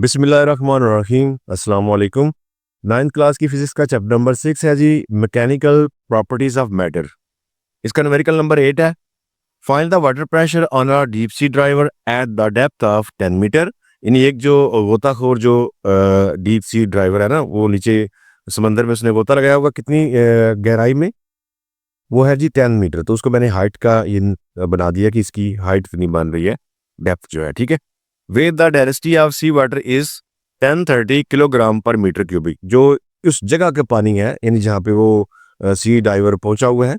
बिस्मिल्लाहिर्रहमानिर्रहीम अस्सलाम वालेकुम। 9th क्लास की फिजिक्स का चैप्टर नंबर 6 है जी, मैकेनिकल प्रॉपर्टीज ऑफ मैटर। इसका न्यूमेरिकल नंबर 8 है। Find the water pressure on a deep sea driver at the depth of 10 metre. यानी एक जो गोताखोर जो डीप सी ड्राइवर है ना, वो नीचे समंदर में उसने गोता लगाया होगा कितनी गहराई में, वो है जी 10 मीटर। तो उसको मैंने हाइट का बना दिया कि इसकी हाइट इतनी बन रही है, डेप्थ जो है, ठीक है। Where the density of sea water is 1030 kilogram पर मीटर क्यूबिक। जो उस जगह के पानी है, यानी जहाँ पे वो सी डाइवर पहुंचा हुआ है,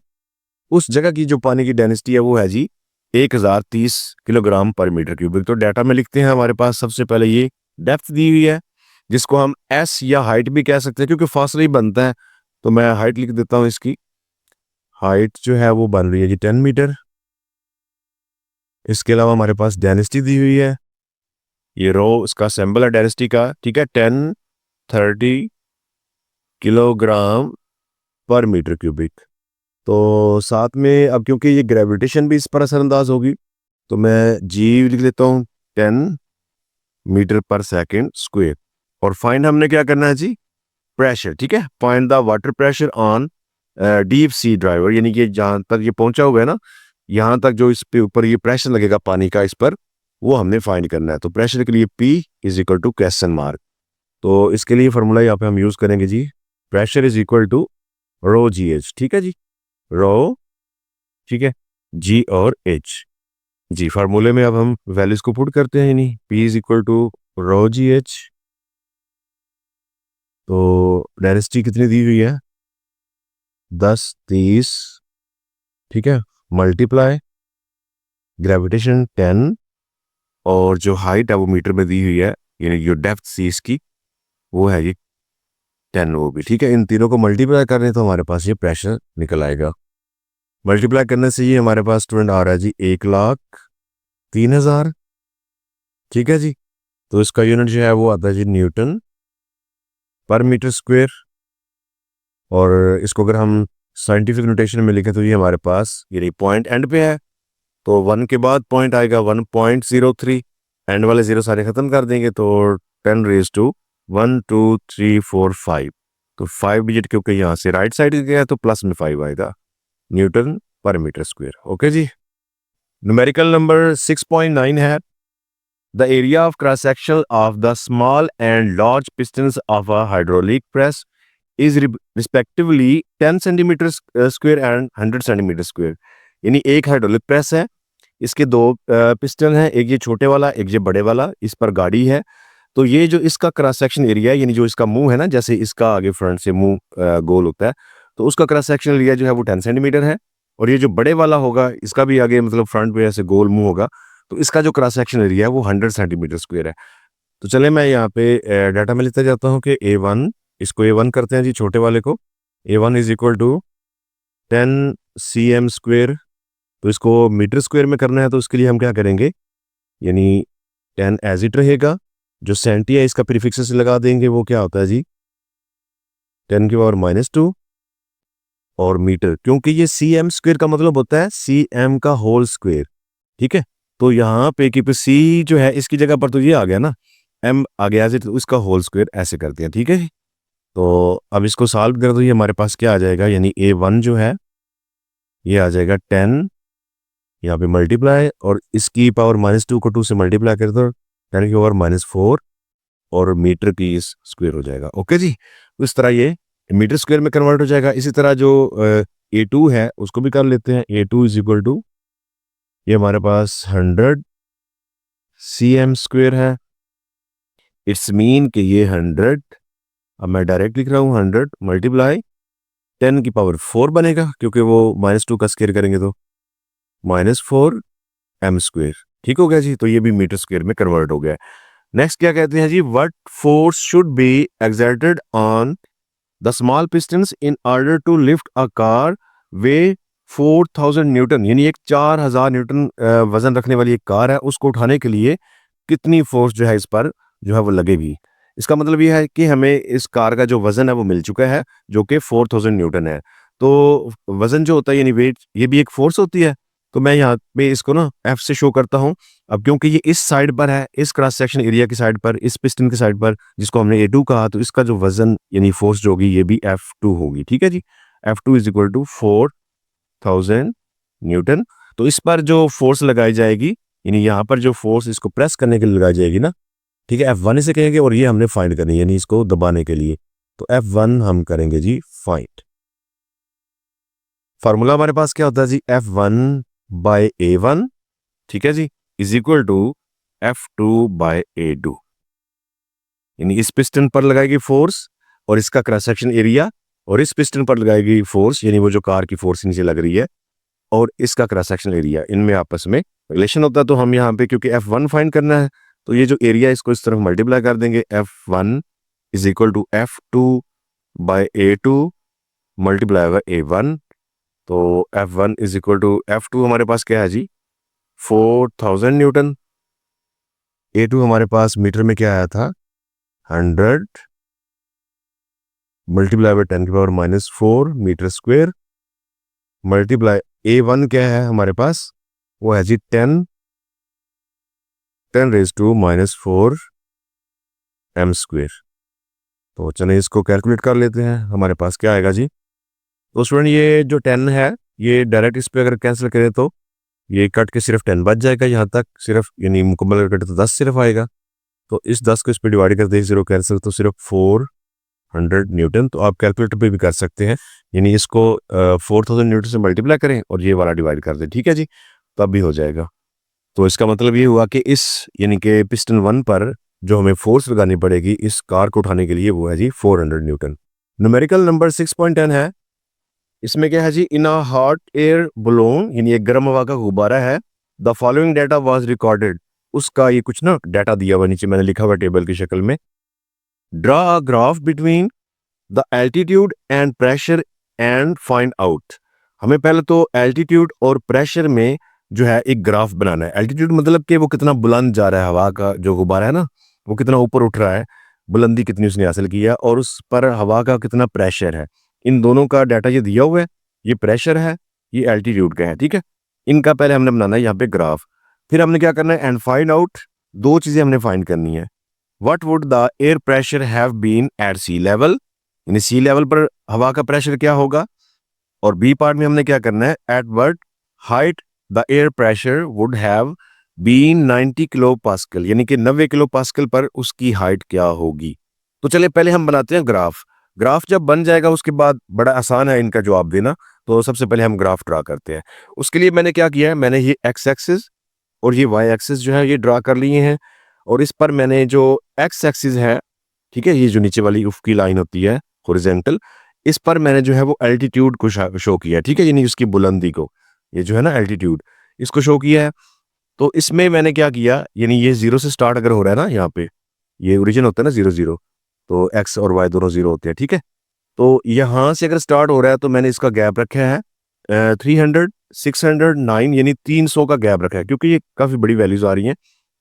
उस जगह की जो पानी की डेंसिटी है वो है जी 1030 किलोग्राम पर मीटर क्यूबिक। तो डाटा में लिखते हैं, हमारे पास सबसे पहले ये डेप्थ दी हुई है, जिसको हम एस या हाइट भी कह सकते हैं, क्योंकि फासला ही बनता है। तो मैं हाइट लिख देता हूँ। इसकी हाइट जो है वो बन रही है जी 10 मीटर। इसके अलावा हमारे पास डेंसिटी दी हुई है, ये रो इसका सिंबल है डेंसिटी का, ठीक है। 1030 किलोग्राम पर मीटर क्यूबिक। तो साथ में अब क्योंकि ये ग्रेविटेशन भी इस पर असरअंदाज होगी, तो मैं जी लिख देता हूँ 10 मीटर पर सेकेंड स्क्वायर। और फाइंड हमने क्या करना है जी, प्रेशर, ठीक है। Find the water pressure on deep sea driver, यानी कि जहां तक ये पहुंचा हुआ है ना, यहाँ तक जो इस पे ऊपर ये प्रेशर लगेगा पानी का इस पर, वो हमने फाइंड करना है। तो प्रेशर के लिए P is equal to question mark. तो इसके लिए फॉर्मूला यहाँ पे हम यूज करेंगे जी, pressure is equal to rho ji h, ठीक है जी, रो, ठीक है, जी और एच। जी फार्मूले में अब हम वैल्यूज को पुट करते हैं, यानी P is equal to rho ji H. तो डेंसिटी कितनी दी हुई है, 10 30, ठीक है, मल्टीप्लाई ग्रेविटेशन 10, और जो हाइट है वो मीटर में दी हुई है, यानी जो डेप्थ सी इसकी वो है ये 10, वो भी ठीक है। इन तीनों को मल्टीप्लाई करने तो हमारे पास ये प्रेशर निकल आएगा। मल्टीप्लाई करने से ये हमारे पास स्टूडेंट आ रहा है जी 1,03,000, ठीक है जी। तो इसका यूनिट जो है वो आता है जी न्यूटन पर मीटर स्क्वायर। और इसको अगर हम साइंटिफिक नोटेशन में लिखें तो ये हमारे पास ये पॉइंट एंड पे है, तो 1 के बाद पॉइंट आएगा 1.03, एंड वाले जीरो सारे खत्म कर देंगे, तो 10 रेज टू 1 2 3 4 5। तो 5 डिजिट क्योंकि यहाँ से राइट साइड गया है तो प्लस में 5 आएगा न्यूटन पर मीटर स्क्वायर। ओके जी। न्यूमेरिकल नंबर 6.9 है, the area of cross section of the small and large pistons of a hydraulic press is respectively 10 centimetre square and 100 centimetre square. यानी एक hydraulic press है, इसके दो piston हैं, एक ये छोटे वाला एक ये बड़े वाला, इस पर गाड़ी है। तो ये जो इसका क्रॉस सेक्शन एरिया है, यानी जो इसका मुंह है ना, जैसे इसका आगे फ्रंट से मुंह गोल होता है, तो उसका क्रॉस सेक्शन एरिया जो है वो 10 सेंटीमीटर है। और ये जो बड़े वाला होगा, इसका भी आगे मतलब फ्रंट पे ऐसे गोल मुंह होगा, तो इसका जो क्रॉस सेक्शन एरिया है वो 100 सेंटीमीटर स्क्वायर है। तो चले मैं यहाँ पे डाटा में लिखता जाता हूँ कि A1, इसको A1 करते हैं जी, छोटे वाले को। A1 is equal to 10 cm square. तो इसको मीटर स्क्वायर में करना है, तो उसके लिए हम क्या करेंगे, यानी 10 एज इट रहेगा, जो सेंटी है इसका प्रीफिक्स से लगा देंगे, वो क्या होता है जी 10 की पावर -2। और मीटर, क्योंकि ये cm स्क्वायर का मतलब होता है cm का होल स्क्वायर, ठीक है। तो यहाँ पे कि c जो है इसकी जगह पर तो ये आ गया ना, m आ गया, तो उसका होल स्क्वायर ऐसे करते हैं, ठीक है। तो अब इसको सॉल्व कर दो, ये हमारे पास क्या आ जाएगा, यानी A1 जो है ये आ जाएगा 10, यहाँ पे मल्टीप्लाई, और इसकी पावर -2 को 2 से मल्टीप्लाई कर दो, 10 की पावर -4, और मीटर की स्क्वायर हो जाएगा। ओके जी। तो इस तरह ये मीटर स्क्वायर में कन्वर्ट हो जाएगा। इसी तरह जो A2 है उसको भी कर लेते हैं। A2 इज इक्वल टू, ये हमारे पास 100 cm स्क्वायर है। इट्स मीन कि ये 100, अब मैं डायरेक्ट लिख रहा हूँ, 100 मल्टीप्लाई 10 की पावर 4 बनेगा, क्योंकि वो -2 का स्क्वायर करेंगे तो -4 m स्क्वायर, ठीक हो गया जी। तो ये भी मीटर स्क्वायर में कन्वर्ट हो गया। नेक्स्ट क्या कहते हैं जी, what force should be exerted on the small pistons in order to lift a car weigh 4000 newton. यानी एक 4000 न्यूटन वजन रखने वाली एक कार है, उसको उठाने के लिए कितनी फोर्स जो है इस पर जो है वो लगेगी। इसका मतलब ये है कि हमें इस कार का जो वजन है वो मिल चुका है, जो कि 4000 न्यूटन है। तो वजन जो होता है यानी वेट, ये भी एक फोर्स होती है। तो मैं यहाँ पे इसको ना F से शो करता हूँ। अब क्योंकि ये इस साइड पर है, इस क्रॉस सेक्शन एरिया की साइड पर, इस पिस्टन की साइड पर, जिसको हमने A2 कहा, तो इसका जो वजन यानी फोर्स जो होगी ये भी F2 होगी। ठीक है जी, F2 is equal to 4000 newton. तो इस पर जो फोर्स लगाई जाएगी, यानी यहाँ पर जो फोर्स इसको प्रेस करने के लिए लगाई जाएगी ना, ठीक है, F1 इसे कहेंगे, और ये हमने फाइंड करनी है यानी इसको दबाने के लिए। तो F1 हम करेंगे जी फाइंड। फार्मूला हमारे पास क्या होता है जी, F1 बाय A1, ठीक है जी, is equal to F2 by A2। यानी इस पिस्टन पर लगाएगी फोर्स और इसका क्रॉस सेक्शन एरिया, और इस पिस्टन पर लगाएगी फोर्स यानी वो जो कार की फोर्स नीचे लग रही है, और इसका क्रॉस सेक्शन एरिया, इनमें आपस में रिलेशन होता है। तो हम यहाँ पे क्योंकि F1 फाइंड करना है, तो ये जो एरिया इसको इस तरफ मल्टीप्लाई कर देंगे, F1 is equal to F2 by A2 multiply by A1। तो F1 is equal to F2 हमारे पास क्या है जी, 4000 न्यूटन। A2 हमारे पास मीटर में क्या आया था, 100 multiply by 10⁻⁻⁴ metre square, multiply A1 क्या है हमारे पास, वो है जी 10⁻⁻⁴ m स्क्वायर। तो चलिए इसको कैलकुलेट कर लेते हैं, हमारे पास क्या आएगा जी। तो स्टूडेंट ये जो 10 है, ये डायरेक्ट इस पे अगर कैंसिल करें तो ये कट के सिर्फ 10 बच जाएगा यहाँ तक, सिर्फ यानी मुकम्मल कटे तो 10 सिर्फ आएगा। तो इस 10 को इस पे डिवाइड कर दें, 0 कैंसिल, तो सिर्फ 400 न्यूटन। तो आप कैलकुलेटर पे भी कर सकते हैं, यानी इसको 4000 न्यूटन से मल्टीप्लाई करें और ये वाला डिवाइड कर दें, ठीक है जी, तब भी हो जाएगा। तो इसका मतलब ये हुआ कि इस यानी कि पिस्टन 1 पर जो हमें फोर्स लगानी पड़ेगी इस कार को उठाने के लिए, वो है जी 400 न्यूटन। न्यूमेरिकल नंबर 6.10 है, इसमें क्या है जी, इन अ हॉट एयर बलून, यानी एक गर्म हवा का गुब्बारा है, the following data was recorded. उसका ये कुछ ना डाटा दिया हुआ, नीचे मैंने लिखा हुआ टेबल की शक्ल में। Draw a graph between the altitude and pressure and find out. हमें पहले तो एल्टीट्यूड और प्रेशर में जो है एक ग्राफ बनाना है। एल्टीट्यूड मतलब कि वो कितना बुलंद जा रहा है, हवा का जो गुब्बारा है ना वो कितना ऊपर उठ रहा है, बुलंदी कितनी उसने हासिल की है, और उस पर हवा का कितना प्रेशर है। इन दोनों का डाटा ये दिया हुआ है, ये प्रेशर है, ये एल्टीट्यूड का है, ठीक है। इनका पहले हमने बनाना है यहाँ पे ग्राफ। फिर हमने क्या करना है, एंड फाइंड आउट, दो चीजें हमने फाइंड करनी है। What would the air pressure have been at sea level, यानी सी लेवल पर हवा का प्रेशर क्या होगा। और बी पार्ट में हमने क्या करना है, at what height the air pressure would have been 90 kilo pascal, यानी कि 90 किलो पास्कल पर उसकी हाइट क्या होगी। तो चलिए पहले हम बनाते हैं ग्राफ। ग्राफ जब बन जाएगा उसके बाद बड़ा आसान है इनका जवाब देना। तो सबसे पहले हम ग्राफ ड्रा करते हैं। उसके लिए मैंने क्या किया है, मैंने ये एक्स एक्सिस और ये वाई एक्सिस जो है ये ड्रा कर लिए हैं, और इस पर मैंने जो एक्स एक्सिस है, ठीक है, ये जो नीचे वाली उफकी लाइन होती है हॉरिजॉन्टल, इस पर मैंने जो है वो एल्टीट्यूड को शो किया है, ठीक है, यानी उसकी बुलंदी को, ये जो है ना एल्टीट्यूड, इसको शो किया है। तो इसमें मैंने क्या किया, यानी ये 0 से स्टार्ट अगर हो रहा है ना, यहाँ पे ये ओरिजिन होता है ना 0 0, तो एक्स और वाई दोनों 0 होते हैं, ठीक है। तो यहाँ से अगर स्टार्ट हो रहा है तो मैंने इसका गैप रखा है 300, 600, 9, यानी 300 का गैप रखा है, क्योंकि ये काफ़ी बड़ी वैल्यूज आ रही हैं।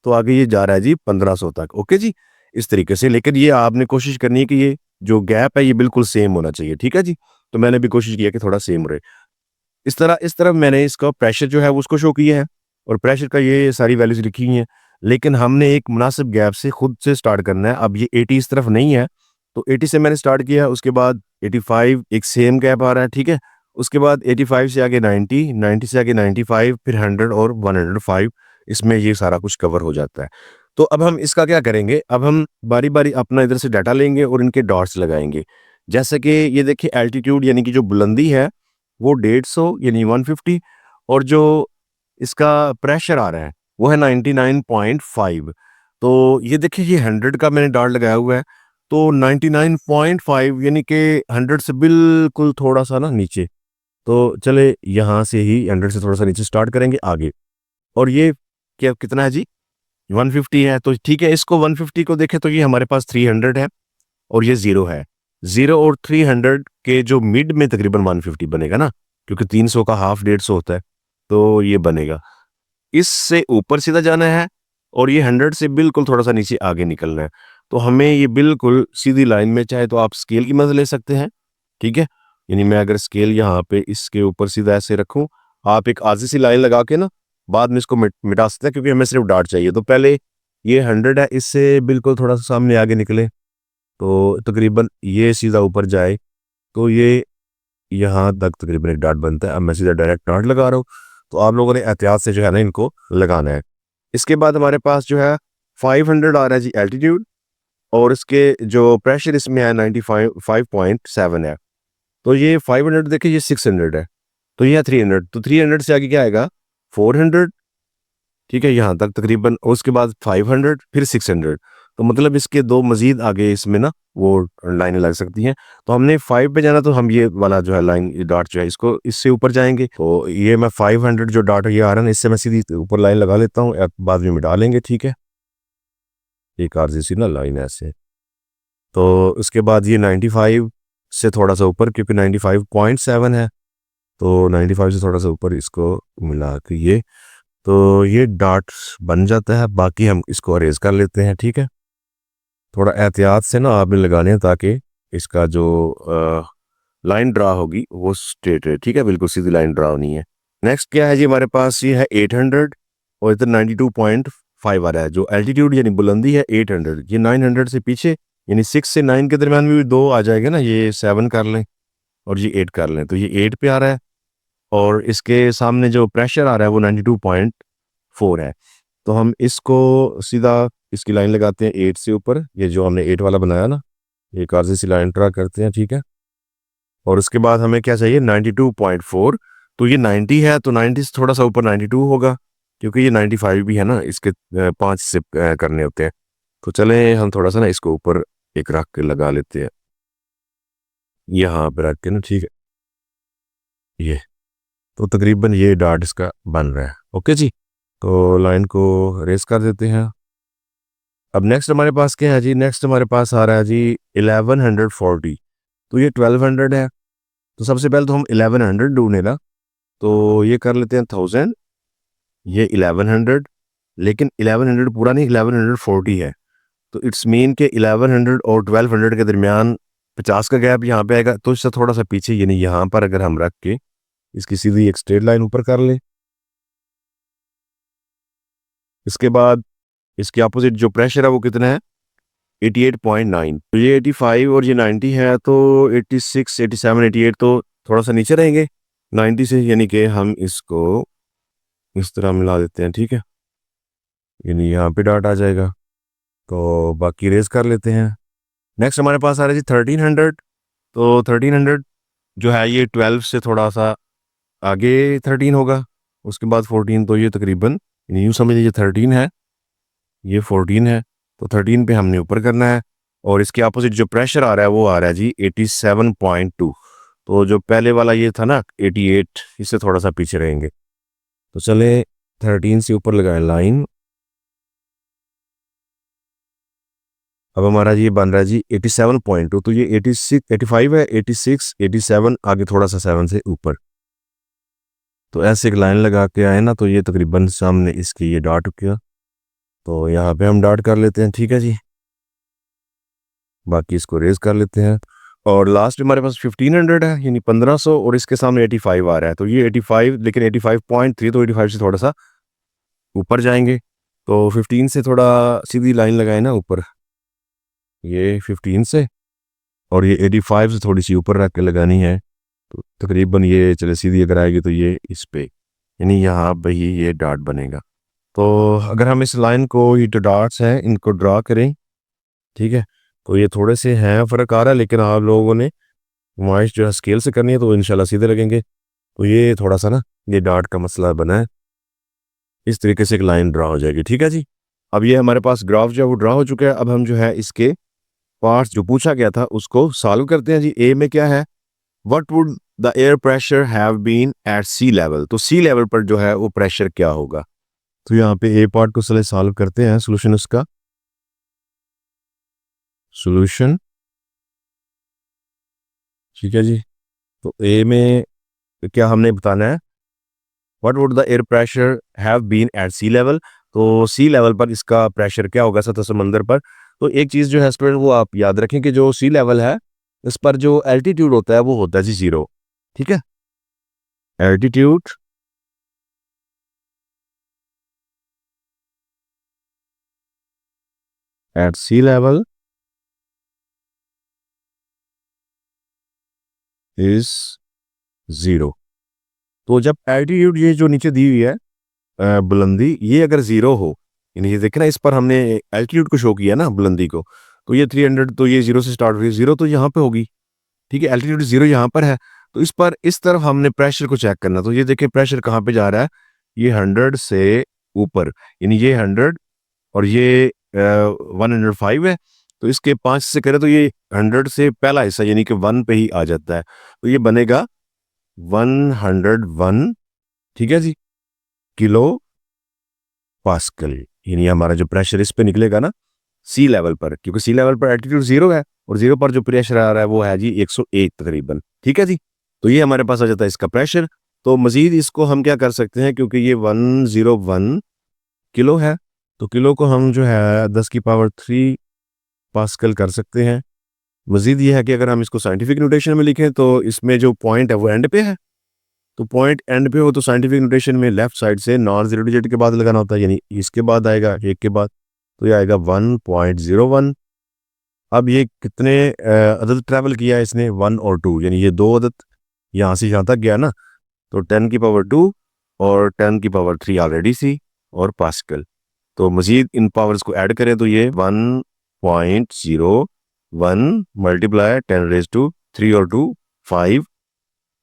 तो आगे ये जा रहा है जी 1500 तक, ओके जी, इस तरीके से। लेकिन ये आपने कोशिश करनी है कि ये जो गैप है ये बिल्कुल सेम होना चाहिए, ठीक है जी। तो मैंने भी कोशिश किया कि थोड़ा सेम रहे। इस तरह मैंने इसका प्रेशर जो है वो उसको शो किया है, और प्रेशर का ये सारी वैल्यूज लिखी हुई हैं। लेकिन हमने एक मुनासिब गैप से खुद से स्टार्ट करना है। अब ये 80 इस तरफ नहीं है, तो 80 से मैंने स्टार्ट किया, उसके बाद 85 एक सेम गैप आ रहा है, ठीक है। उसके बाद 85 से आगे 90, 90 से आगे 95, फिर 100 और 105, इसमें ये सारा कुछ कवर हो जाता है। तो अब हम इसका क्या करेंगे, अब हम बारी बारी अपना इधर से डाटा लेंगे और इनके डॉट्स लगाएंगे। जैसे कि ये देखिए एल्टीट्यूड यानी कि जो बुलंदी है वो 150 यानी 150, और जो इसका प्रेशर आ रहा है वो है 99.5। तो ये देखिए ये 100 का मैंने डॉट लगाया हुआ है, तो 99.5 यानी कि 100 से बिल्कुल थोड़ा सा ना नीचे। तो चले यहाँ से ही 100 से थोड़ा सा नीचे स्टार्ट करेंगे आगे। और ये क्या कितना है जी, 150 है। तो ठीक है, इसको 150 को देखें तो ये हमारे पास 300 है और ये 0 है। 0 और 300 के जो मिड में तकरीबन 150 बनेगा ना, क्योंकि 300 का हाफ 150 होता है, तो ये बनेगा। इससे ऊपर सीधा जाना है और ये 100 से बिल्कुल थोड़ा सा नीचे आगे निकलना है। तो हमें ये बिल्कुल सीधी लाइन में, चाहे तो आप स्केल की मदद ले सकते हैं, ठीक है। यानी मैं अगर स्केल यहाँ पे इसके ऊपर सीधा ऐसे रखूं आप एक आधी सी लाइन लगा के ना बाद में इसको मिटा सकते हैं, क्योंकि हमें सिर्फ डॉट चाहिए। तो पहले ये 100 है, इससे बिल्कुल थोड़ा सा सामने आगे निकले तो तकरीबन ये सीधा ऊपर जाए, तो ये यहाँ तक तकरीबन एक डॉट बनता है। अब मैं सीधा डायरेक्ट डॉट लगा रहा हूँ, तो आप लोगों ने एहतियात से जो है ना इनको लगाना है। इसके बाद हमारे पास जो है 500 आ रहा है जी एल्टीट्यूड, और इसके जो प्रेशर इसमें है 95.7 है। तो ये 500 देखिए, ये 600 है, तो ये है 300। तो 300 से आगे क्या आएगा 400, ठीक है, यहाँ तक तकरीबन। और उसके बाद 500, फिर 600। तो मतलब इसके दो मजीद आगे इसमें ना वो लाइनें लग सकती हैं। तो हमने 5 पे जाना, तो हम ये वाला जो है लाइन डॉट जो है इसको इससे ऊपर जाएंगे। तो ये मैं 500 जो डॉट ये आ रहा है इससे मैं सीधी ऊपर लाइन लगा लेता हूँ, बाद में मिटा लेंगे, ठीक है। एक आरजी सी ना लाइन ऐसे। तो उसके बाद ये 95 से थोड़ा सा ऊपर, क्योंकि 95.7 है, तो 95 से थोड़ा सा ऊपर इसको मिला के ये डॉट बन जाता है। बाकी हम इसको अरेज कर लेते हैं, ठीक है। थोड़ा एहतियात से ना आपने लगाने हैं, ताकि इसका जो लाइन ड्रा होगी वो स्ट्रेट है, ठीक है, बिल्कुल सीधी लाइन ड्रा नहीं है। नेक्स्ट क्या है जी, हमारे पास ये है 800, और इधर 92.5 आ रहा है। जो एल्टीट्यूड यानी बुलंदी है 800, ये 900 से पीछे, यानी 6 से 9 के दरमियान में भी 2 आ जाएगा ना, ये 7 कर लें और ये 8 कर लें, तो ये 8 पे आ रहा है। और इसके सामने जो प्रेशर आ रहा है वो 92.4 है। तो हम इसको सीधा इसकी लाइन लगाते हैं 8 से ऊपर, ये जो हमने 8 वाला बनाया ना, एक आरसी सी लाइन ड्रा करते हैं, ठीक है। और उसके बाद हमें क्या चाहिए 92.4, तो ये 90 है, तो 90 से थोड़ा सा ऊपर 92 होगा, क्योंकि ये 95 भी है ना, इसके 5 से करने होते हैं। तो चलें हम थोड़ा सा ना इसको ऊपर एक रख के लगा लेते हैं, यहाँ पे रख के ना, ठीक है। ये तो तकरीबन ये डॉट इसका बन रहा है, ओके जी। तो लाइन को रेस कर देते हैं। अब नेक्स्ट हमारे पास क्या है जी, नेक्स्ट हमारे पास आ रहा है जी 1140। तो ये 1200 है, तो सबसे पहले तो हम 1100 ढूंढे ना, तो ये कर लेते हैं 1000, ये 1100, लेकिन 1100 पूरा नहीं, 1140 है। तो इट्स मीन के 1100 और 1200 के दरमियान 50 का गैप यहाँ पे आएगा। तो इससे थोड़ा सा पीछे, यानी यहाँ पर अगर हम रख के इसकी सीधी एक स्ट्रेट लाइन ऊपर कर लें, इसके बाद इसके अपोजिट जो प्रेशर है वो कितना है 88.9। तो ये 85 और ये 90 है, तो 86, 87, 88 तो थोड़ा सा नीचे रहेंगे 90 से, यानी कि हम इसको इस तरह मिला देते हैं, ठीक है, यानी यहाँ पे डॉट आ जाएगा। तो बाकी रेज कर लेते हैं। नेक्स्ट हमारे पास आ रहा है जी 1300। तो 1300 जो है ये 12 से थोड़ा सा आगे 13 होगा, उसके बाद 14, तो ये तकरीबन यूँ समझ लीजिए 13 है, ये 14 है, तो 13 पे हमने ऊपर करना है। और इसके अपोजिट जो प्रेशर आ रहा है वो आ रहा है जी 87.2। तो जो पहले वाला ये था ना 88, इससे थोड़ा सा पीछे रहेंगे। तो चले 13 से ऊपर लगाए लाइन। अब हमारा ये बन रहा है जी 87.2। तो ये 86, 85 है, 86, 87 आगे थोड़ा सा 7 से ऊपर। तो ऐसे एक लाइन लगा के आए ना, तो ये तकरीबन सामने इसकी ये डॉट किया, तो यहाँ पे हम डॉट कर लेते हैं, ठीक है जी। बाकी इसको रेज कर लेते हैं। और लास्ट हमारे पास 1500 है, यानी 1500, और इसके सामने 85 आ रहा है। तो ये 85, लेकिन 85.3, तो 85 से थोड़ा सा ऊपर जाएंगे। तो 15 से थोड़ा सीधी लाइन लगाए ना ऊपर, ये 15 से, और ये 85 से थोड़ी सी ऊपर रख के लगानी है। तो तकरीबन ये चले सीधी अगर आएगी, तो ये इस पे, यानी यहाँ पे ही ये डॉट बनेगा। तो अगर हम इस लाइन को, ये जो डॉट्स हैं इनको ड्रा करें, ठीक है, तो ये थोड़े से हैं फ़र्क आ रहा है, लेकिन आप लोगों ने नुमाइश जो है स्केल से करनी है, तो इंशाल्लाह सीधे लगेंगे। तो ये थोड़ा सा ना ये डॉट का मसला बना है, इस तरीके से एक लाइन ड्रा हो जाएगी, ठीक है जी। अब ये हमारे पास ग्राफ जो है वो ड्रा हो चुका है। अब हम जो है इसके पार्ट्स जो पूछा गया था उसको सॉल्व करते हैं जी। ए में क्या है, what would the air pressure have been at sea level. तो सी लेवल पर जो है वो प्रेशर क्या होगा। तो यहाँ पे ए पार्ट को चले सॉल्व करते हैं, सोल्यूशन उसका, सोल्यूशन, ठीक है जी। तो ए में क्या हमने बताना है, what would the air pressure have been at sea level. तो सी लेवल पर इसका प्रेशर क्या होगा सतह समंदर पर। तो एक चीज़ जो है स्टूडेंट वो आप याद रखें कि जो सी लेवल है इस पर जो एल्टीट्यूड होता है वो होता है जी 0, ठीक है। Altitude at sea level is 0। तो जब एल्टीट्यूड ये जो नीचे दी हुई है बुलंदी, ये अगर 0 हो, यानी ये देखे ना, इस पर हमने एल्टीट्यूड को शो किया ना बुलंदी को, तो ये 300, तो ये 0 से स्टार्ट हुई, 0 तो यहाँ पे होगी, ठीक है, एल्टीट्यूड 0 यहाँ पर है। तो इस पर इस तरफ हमने प्रेशर को चेक करना, तो ये देखिए प्रेशर कहाँ पे जा रहा है, ये 100 से ऊपर, यानी ये 100 और ये 105 है। तो इसके 5 से करें तो ये 100 से पहला हिस्सा यानी कि 1 पे ही आ जाता है, तो ये बनेगा 101, ठीक है जी, किलो पास्कल। यानी हमारा जो प्रेशर इस पे निकलेगा ना सी लेवल पर, क्योंकि सी लेवल पर एल्टीट्यूड 0 है और 0 पर जो प्रेशर आ रहा है वो है जी 101 तकरीबन, ठीक है जी। तो ये हमारे पास आ जाता है इसका प्रेशर। तो मजीद इसको हम क्या कर सकते हैं, क्योंकि ये 101 किलो है, तो किलो को हम जो है 10⁻³ पास्कल कर सकते हैं। मजीद ये है कि अगर हम इसको साइंटिफिक नोटेशन में लिखें तो इसमें जो पॉइंट है वो एंड पे है, तो पॉइंट एंड पे हो तो साइंटिफिक नोटेशन में लेफ्ट साइड से नॉन जीरो डिजिट के बाद लगाना होता है, यानी इसके बाद आएगा एक के बाद, तो ये आएगा 1.01। अब ये कितने अदद ट्रैवल किया है इसने, 1 और 2, यानी ये 2 अदद यहाँ से यहाँ तक गया ना, तो 10⁻² और 10⁻³ ऑलरेडी सी और पास्कल। तो मजीद इन पावर्स को ऐड करें तो ये 1.01 मल्टीप्लाई 10⁻³ और 2 5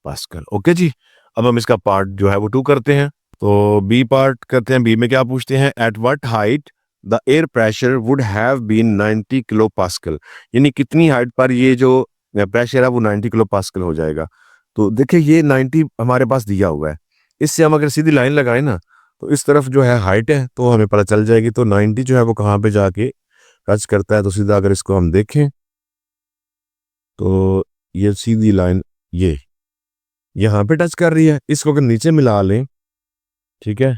पास्कल। ओके जी, अब हम इसका पार्ट जो है वो 2 करते हैं। तो बी पार्ट करते हैं। बी में क्या पूछते हैं, at what height the air pressure would have been 90 kilo pascal, यानी कितनी हाइट पर ये जो प्रेशर है वो 90 किलो पास्कल हो जाएगा। तो देखिए ये 90 हमारे पास दिया हुआ है, इससे हम अगर सीधी लाइन लगाएं ना तो इस तरफ जो है हाइट है तो हमें पता चल जाएगी। तो 90 जो है वो कहाँ पे जाके टच करता है, तो सीधा अगर इसको हम देखें तो ये सीधी लाइन ये यहाँ पे टच कर रही है, इसको अगर नीचे मिला लें, ठीक है,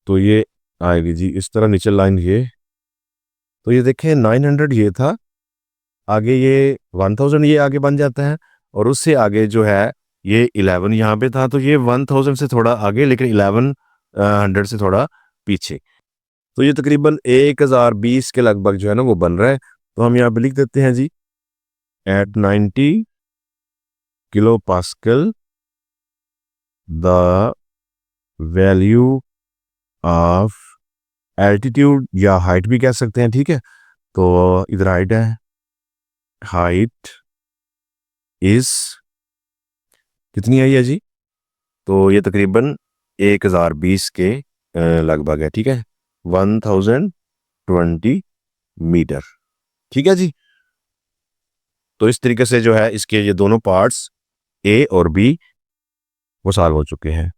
तो ये आएगी जी इस तरह नीचे लाइन ये। तो ये देखें 900 ये था, आगे ये 1000 ये आगे बन जाता है, और उससे आगे जो है ये 11 यहाँ पे था, तो ये 1000 से थोड़ा आगे लेकिन 1100 से थोड़ा पीछे। तो ये तकरीबन 1020 के लगभग जो है ना वो बन रहा है। तो हम यहाँ पे लिख देते हैं जी, at 90 kilo pascal the value of altitude, या हाइट भी कह सकते हैं, ठीक है। तो इधर हाइट है, हाइट इज कितनी आई है जी, तो ये तकरीबन 1020 के लगभग है, ठीक है, 1020 मीटर, ठीक है जी। तो इस तरीके से जो है इसके ये दोनों पार्ट्स ए और बी वो सॉल्व हो चुके हैं।